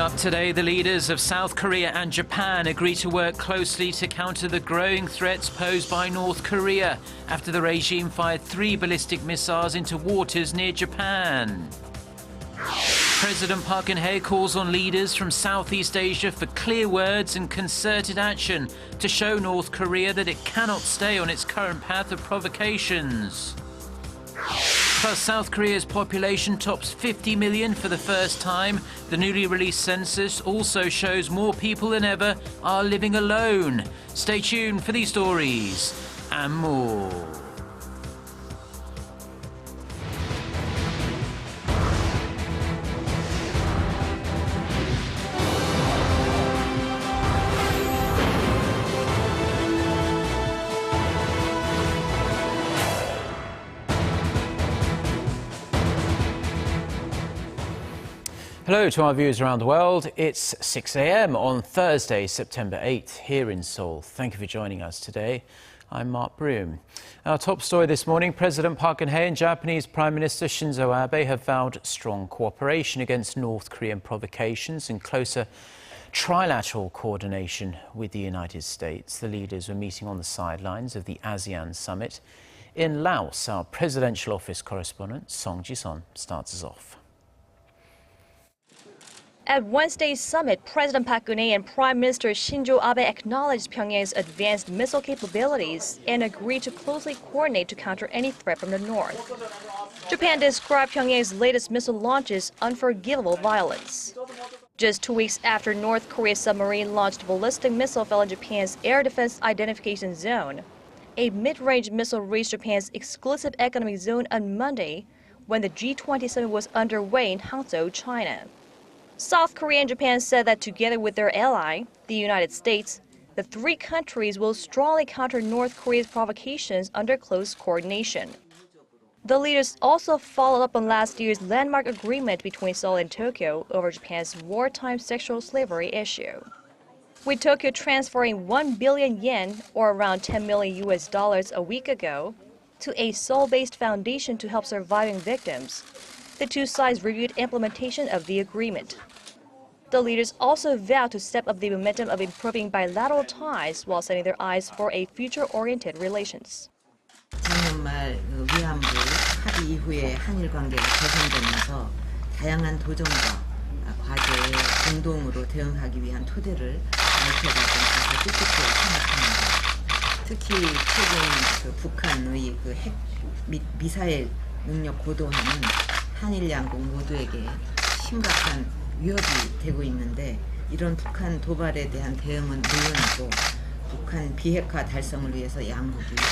up today, the leaders of South Korea and Japan agreed to work closely to counter the growing threats posed by North Korea after the regime fired 3 ballistic missiles into waters near Japan. President Park Geun-hye calls on leaders from Southeast Asia for clear words and concerted action to show North Korea that it cannot stay on its current path of provocations. Plus, South Korea's population tops 50 million for the first time. The newly released census also shows more people than ever are living alone. Stay tuned for these stories and more. Hello to our viewers around the world. It's 6 a.m. on Thursday, September 8th, here in Seoul. Thank you for joining us today. I'm Mark Broom. Our top story this morning, President Park Geun-hye and Japanese Prime Minister Shinzo Abe have vowed strong cooperation against North Korean provocations and closer trilateral coordination with the United States. The leaders were meeting on the sidelines of the ASEAN summit in Laos. Our presidential office correspondent, Song Ji-son, starts us off. At Wednesday's summit, President Park Geun-hye and Prime Minister Shinzo Abe acknowledged Pyongyang's advanced missile capabilities and agreed to closely coordinate to counter any threat from the north. Japan described Pyongyang's latest missile launches unforgivable violence. Just 2 weeks after North Korea's submarine launched ballistic missile fell in Japan's air defense identification zone, a mid-range missile reached Japan's exclusive economic zone on Monday when the G20 summit was underway in Hangzhou, China. South Korea and Japan said that together with their ally, the United States, the 3 countries will strongly counter North Korea's provocations under close coordination. The leaders also followed up on last year's landmark agreement between Seoul and Tokyo over Japan's wartime sexual slavery issue. With Tokyo transferring 1 billion yen, or around $10 million a week ago, to a Seoul-based foundation to help surviving victims, the 2 sides reviewed implementation of the agreement. The leaders also vowed to step up the momentum of improving bilateral ties while setting their eyes for a future-oriented relations. 작년 말 위안부 합의 이후에 한일 관계가 개선되면서 다양한 도전과 과제에 공동으로 대응하기 위한 토대를 넓혀가고 있어서 뜻깊게 생각합니다. 특히 최근 북한의 핵 및 미사일 능력 고도화는 한일 양국 모두에게 심각한 위협이 되고 있는데 이런 북한 도발에 대한 대응은 물론이고 북한 비핵화 달성을 위해서 양국이 더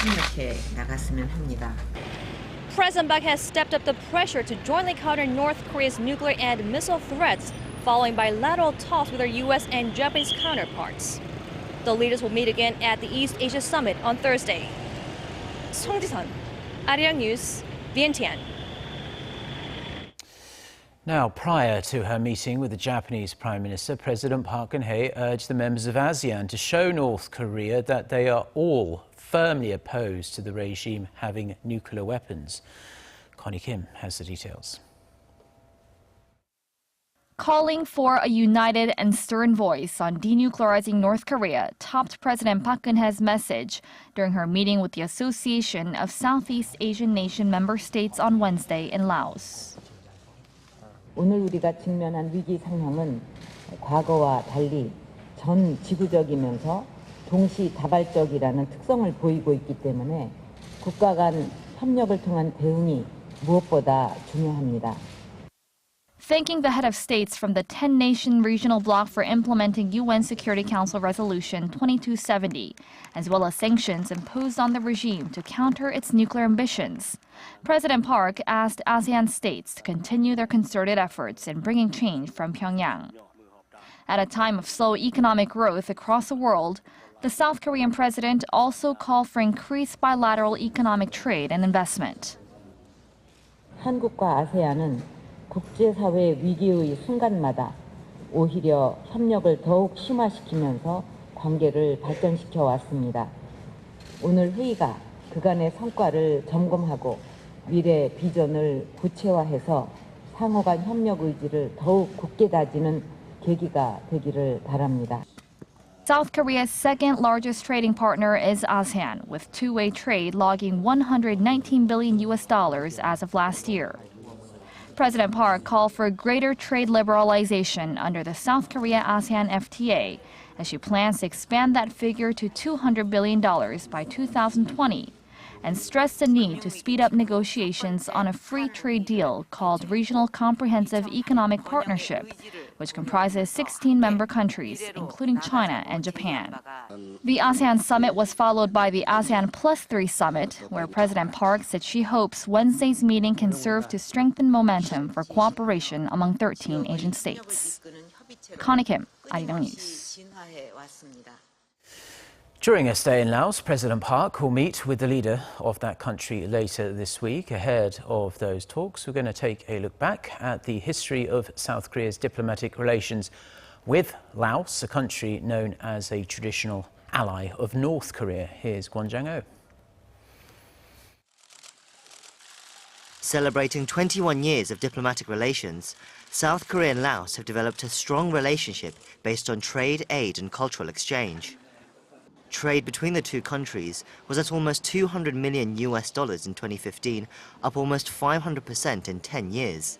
긴밀하게 협력해 나갔으면 합니다. President Park has stepped up the pressure to jointly counter North Korea's nuclear and missile threats following bilateral talks with their U.S. and Japanese counterparts. The leaders will meet again at the East Asia Summit on Thursday. Song Ji-son, Arirang News, Vientiane. Now, prior to her meeting with the Japanese Prime Minister, President Park Geun-hye urged the members of ASEAN to show North Korea that they are all firmly opposed to the regime having nuclear weapons. Connie Kim has the details. Calling for a united and stern voice on denuclearizing North Korea topped President Park Geun-hye's message during her meeting with the Association of Southeast Asian Nation member states on Wednesday in Laos. 오늘 우리가 직면한 위기 상황은 과거와 달리 전 지구적이면서 동시다발적이라는 특성을 보이고 있기 때문에 국가 간 협력을 통한 대응이 무엇보다 중요합니다. Thanking the head of states from the 10-nation regional bloc for implementing UN Security Council Resolution 2270, as well as sanctions imposed on the regime to counter its nuclear ambitions, President Park asked ASEAN states to continue their concerted efforts in bringing change from Pyongyang. At a time of slow economic growth across the world, the South Korean president also called for increased bilateral economic trade and investment. 한국과 아세안은 국제사회 위기의 순간마다 오히려 협력을 더욱 심화시키면서 관계를 발전시켜 왔습니다. 오늘 회의가 그간의 성과를 점검하고 미래 비전을 구체화해서 상호 간 협력 의지를 더욱 굳게 다지는 계기가 되기를 바랍니다. South Korea's second largest trading partner is ASEAN, with two-way trade logging $119 billion as of last year. President Park called for greater trade liberalization under the South Korea-ASEAN FTA, as she plans to expand that figure to $200 billion by 2020, and stressed the need to speed up negotiations on a free trade deal called Regional Comprehensive Economic Partnership, which comprises 16 member countries, including China and Japan. The ASEAN summit was followed by the ASEAN Plus 3 summit, where President Park said she hopes Wednesday's meeting can serve to strengthen momentum for cooperation among 13 Asian states. Connie Kim, Arirang News. During a stay in Laos, President Park will meet with the leader of that country later this week. Ahead of those talks, we're going to take a look back at the history of South Korea's diplomatic relations with Laos, a country known as a traditional ally of North Korea. Here's Kwon Jang-oh. Celebrating 21 years of diplomatic relations, South Korea and Laos have developed a strong relationship based on trade, aid and cultural exchange. Trade between the two countries was at almost $200 million in 2015, up almost 500% in 10 years.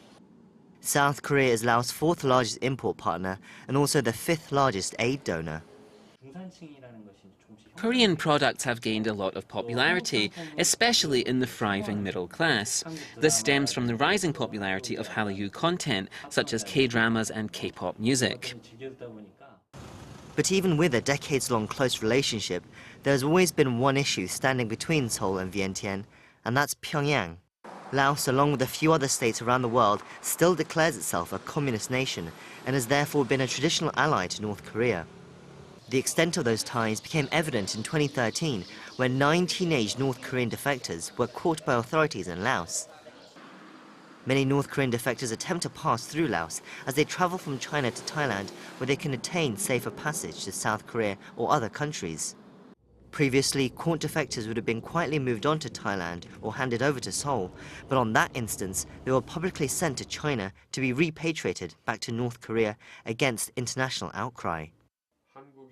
South Korea is Laos' fourth largest import partner and also the fifth largest aid donor. Korean products have gained a lot of popularity, especially in the thriving middle class. This stems from the rising popularity of Hallyu content, such as K-dramas and K-pop music. But even with a decades-long close relationship, there's always been one issue standing between Seoul and Vientiane, and that's Pyongyang. Laos, along with a few other states around the world, still declares itself a communist nation and has therefore been a traditional ally to North Korea. The extent of those ties became evident in 2013 when 9 teenage North Korean defectors were caught by authorities in Laos. Many North Korean defectors attempt to pass through Laos as they travel from China to Thailand, where they can attain safer passage to South Korea or other countries. Previously, caught defectors would have been quietly moved on to Thailand or handed over to Seoul, but on that instance, they were publicly sent to China to be repatriated back to North Korea against international outcry.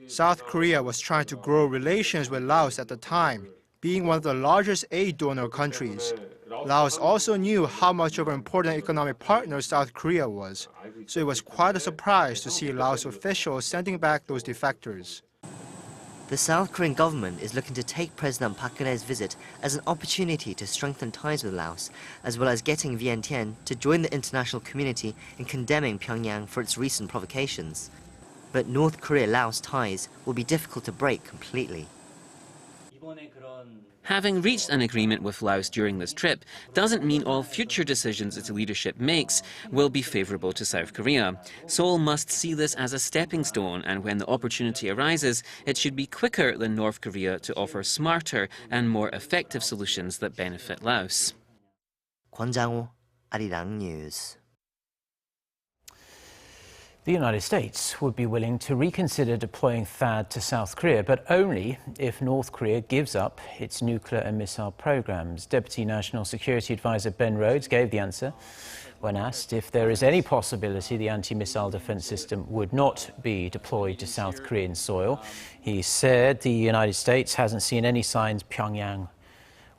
South Korea was trying to grow relations with Laos at the time, being one of the largest aid donor countries. Laos also knew how much of an important economic partner South Korea was, so it was quite a surprise to see Laos officials sending back those defectors. The South Korean government is looking to take President Park Geun-hye's visit as an opportunity to strengthen ties with Laos, as well as getting Vientiane to join the international community in condemning Pyongyang for its recent provocations. But North Korea-Laos ties will be difficult to break completely. Having reached an agreement with Laos during this trip doesn't mean all future decisions its leadership makes will be favourable to South Korea. Seoul must see this as a stepping stone, and when the opportunity arises, it should be quicker than North Korea to offer smarter and more effective solutions that benefit Laos. Kwon Jang-ho, Arirang News. The United States would be willing to reconsider deploying THAAD to South Korea, but only if North Korea gives up its nuclear and missile programs. Deputy National Security Advisor Ben Rhodes gave the answer when asked if there is any possibility the anti-missile defense system would not be deployed to South Korean soil. He said the United States hasn't seen any signs Pyongyang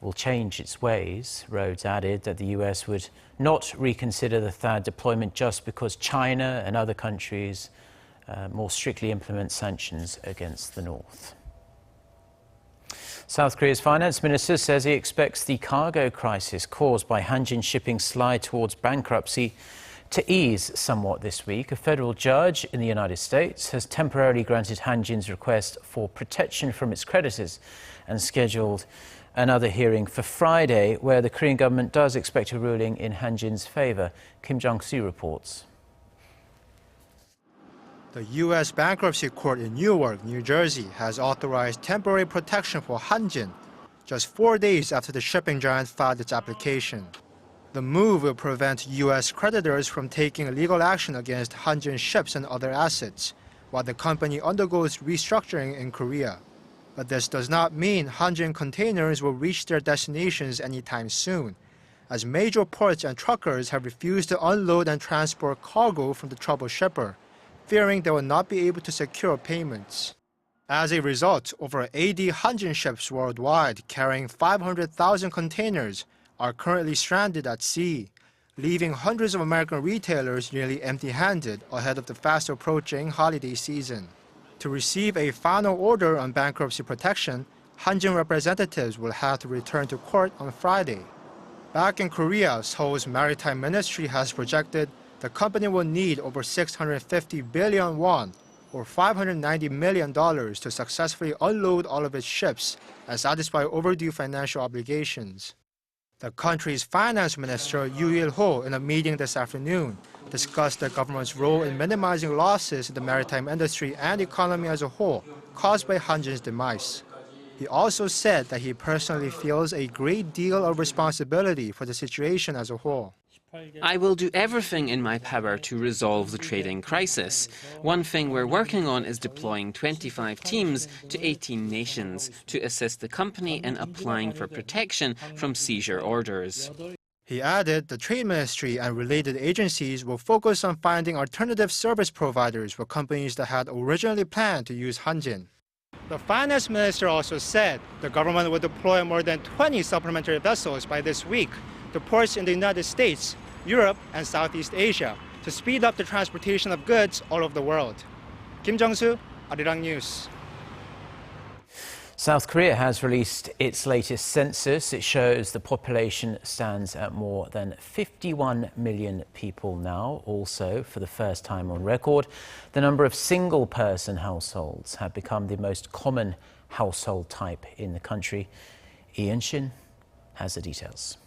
will change its ways. Rhodes added that the US would not reconsider the THAAD deployment just because China and other countries more strictly implement sanctions against the North. South Korea's finance minister says he expects the cargo crisis caused by Hanjin shipping's slide towards bankruptcy to ease somewhat this week. A federal judge in the United States has temporarily granted Hanjin's request for protection from its creditors and scheduled another hearing for Friday, where the Korean government does expect a ruling in Hanjin's favour. Kim Jong-soo reports. The U.S. Bankruptcy Court in Newark, New Jersey, has authorized temporary protection for Hanjin just 4 days after the shipping giant filed its application. The move will prevent U.S. creditors from taking legal action against Hanjin ships and other assets, while the company undergoes restructuring in Korea. But this does not mean Hanjin containers will reach their destinations anytime soon. as major ports and truckers have refused to unload and transport cargo from the troubled shipper, fearing they will not be able to secure payments. As a result, over 80 Hanjin ships worldwide carrying 500,000 containers are currently stranded at sea, leaving hundreds of American retailers nearly empty-handed ahead of the fast-approaching holiday season. To receive a final order on bankruptcy protection, Hanjin representatives will have to return to court on Friday. Back in Korea, Seoul's Maritime Ministry has projected the company will need over 650 billion won, or $590 million, to successfully unload all of its ships and satisfy overdue financial obligations. The country's finance minister, Yoo Il-ho, in a meeting this afternoon, discussed the government's role in minimizing losses in the maritime industry and economy as a whole caused by Hanjin's demise. He also said that he personally feels a great deal of responsibility for the situation as a whole. I will do everything in my power to resolve the trading crisis. One thing we're working on is deploying 25 teams to 18 nations to assist the company in applying for protection from seizure orders. He added the Trade Ministry and related agencies will focus on finding alternative service providers for companies that had originally planned to use Hanjin. The finance minister also said the government will deploy more than 20 supplementary vessels by this week to ports in the United States, Europe, and Southeast Asia to speed up the transportation of goods all over the world. Kim Jung-soo, Arirang News. South Korea has released its latest census. It shows the population stands at more than 51 million people now. Also, for the first time on record, the number of single-person households have become the most common household type in the country. Hanjin has the details.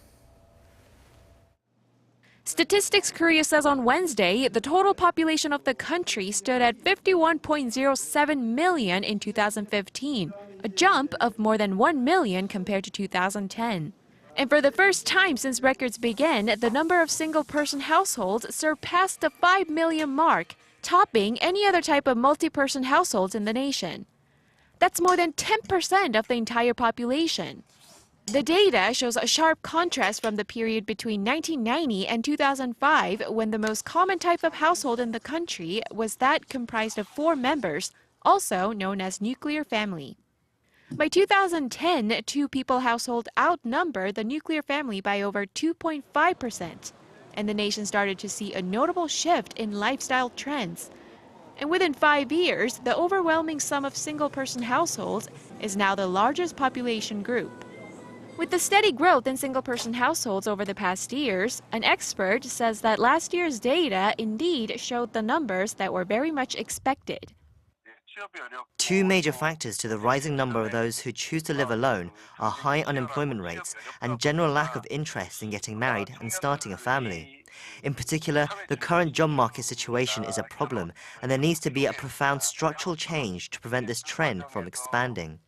Statistics Korea says on Wednesday, the total population of the country stood at 51.07 million in 2015, a jump of more than 1 million compared to 2010. And for the first time since records began, the number of single-person households surpassed the 5 million mark, topping any other type of multi-person households in the nation. That's more than 10% of the entire population. The data shows a sharp contrast from the period between 1990 and 2005, when the most common type of household in the country was that comprised of 4 members, also known as nuclear family. By 2010, 2-people household outnumbered the nuclear family by over 2.5%, and the nation started to see a notable shift in lifestyle trends. And within 5 years, the overwhelming sum of single-person households is now the largest population group. With the steady growth in single-person households over the past years, an expert says that last year's data indeed showed the numbers that were very much expected. Two major factors to the rising number of those who choose to live alone are high unemployment rates and general lack of interest in getting married and starting a family. In particular, the current job market situation is a problem, and there needs to be a profound structural change to prevent this trend from expanding.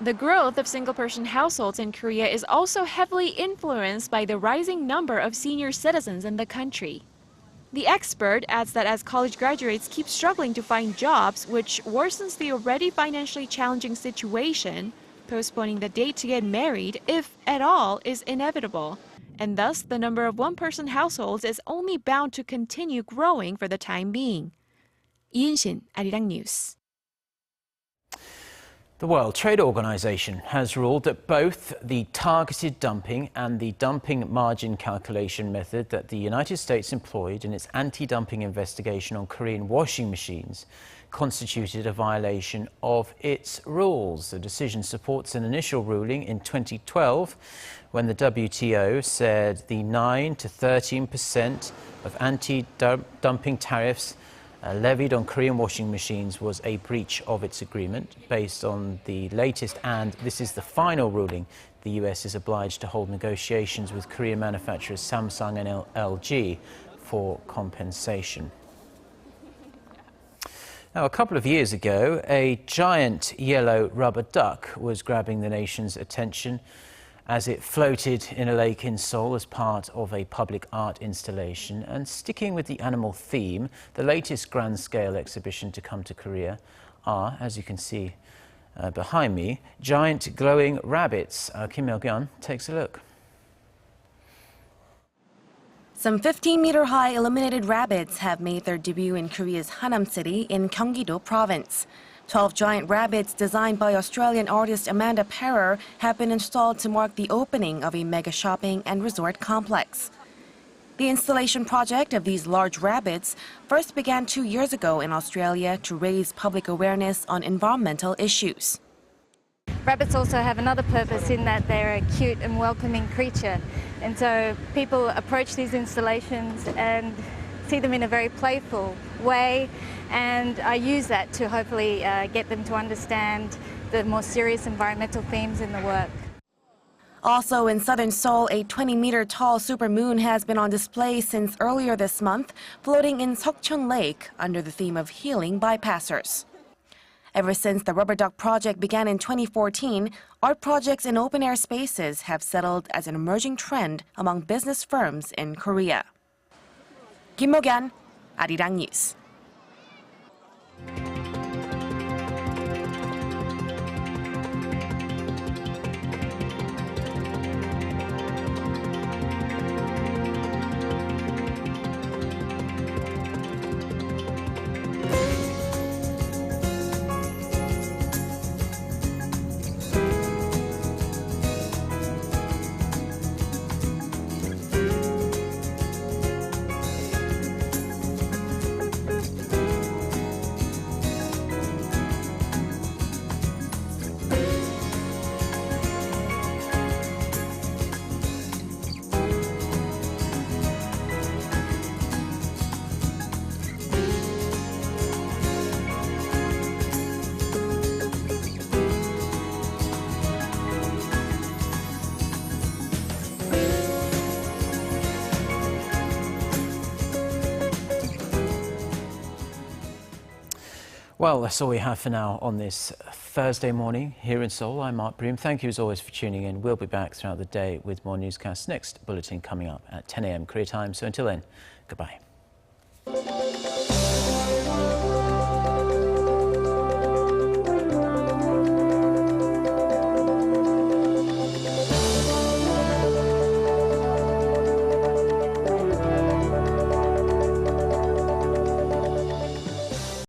The growth of single-person households in Korea is also heavily influenced by the rising number of senior citizens in the country. The expert adds that as college graduates keep struggling to find jobs, which worsens the already financially challenging situation, postponing the date to get married, if at all, is inevitable. And thus, the number of one-person households is only bound to continue growing for the time being. Hanjin, Arirang News. The World Trade Organization has ruled that both the targeted dumping and the dumping margin calculation method that the United States employed in its anti-dumping investigation on Korean washing machines constituted a violation of its rules. The decision supports an initial ruling in 2012 when the WTO said the 9 to 13% of anti-dumping tariffs levied on Korean washing machines was a breach of its agreement. Based on the latest, and this is the final ruling, the US is obliged to hold negotiations with Korean manufacturers Samsung and LG for compensation. Now, a couple of years ago, a giant yellow rubber duck was grabbing the nation's attention as it floated in a lake in Seoul as part of a public art installation. And sticking with the animal theme, the latest grand-scale exhibition to come to Korea are, as you can see behind me, giant glowing rabbits. Kim Il-gyun takes a look. Some 15-meter-high illuminated rabbits have made their debut in Korea's Hanam city in Gyeonggi-do province. 12 giant rabbits designed by Australian artist Amanda Parrer have been installed to mark the opening of a mega shopping and resort complex. The installation project of these large rabbits first began 2 years ago in Australia to raise public awareness on environmental issues. Rabbits also have another purpose in that they're a cute and welcoming creature. And so people approach these installations and see them in a very playful way. And I use that to hopefully get them to understand the more serious environmental themes in the work. Also in southern Seoul, a 20-meter-tall supermoon has been on display since earlier this month, floating in Seokcheon Lake under the theme of healing bypassers. Ever since the rubber duck project began in 2014, art projects in open-air spaces have settled as an emerging trend among business firms in Korea. Kim Mo-gyan, Arirang News. Well, that's all we have for now on this Thursday morning here in Seoul. I'm Mark Bream. Thank you as always for tuning in. We'll be back throughout the day with more newscasts. Next bulletin coming up at 10 a.m. Korea time. So until then, goodbye.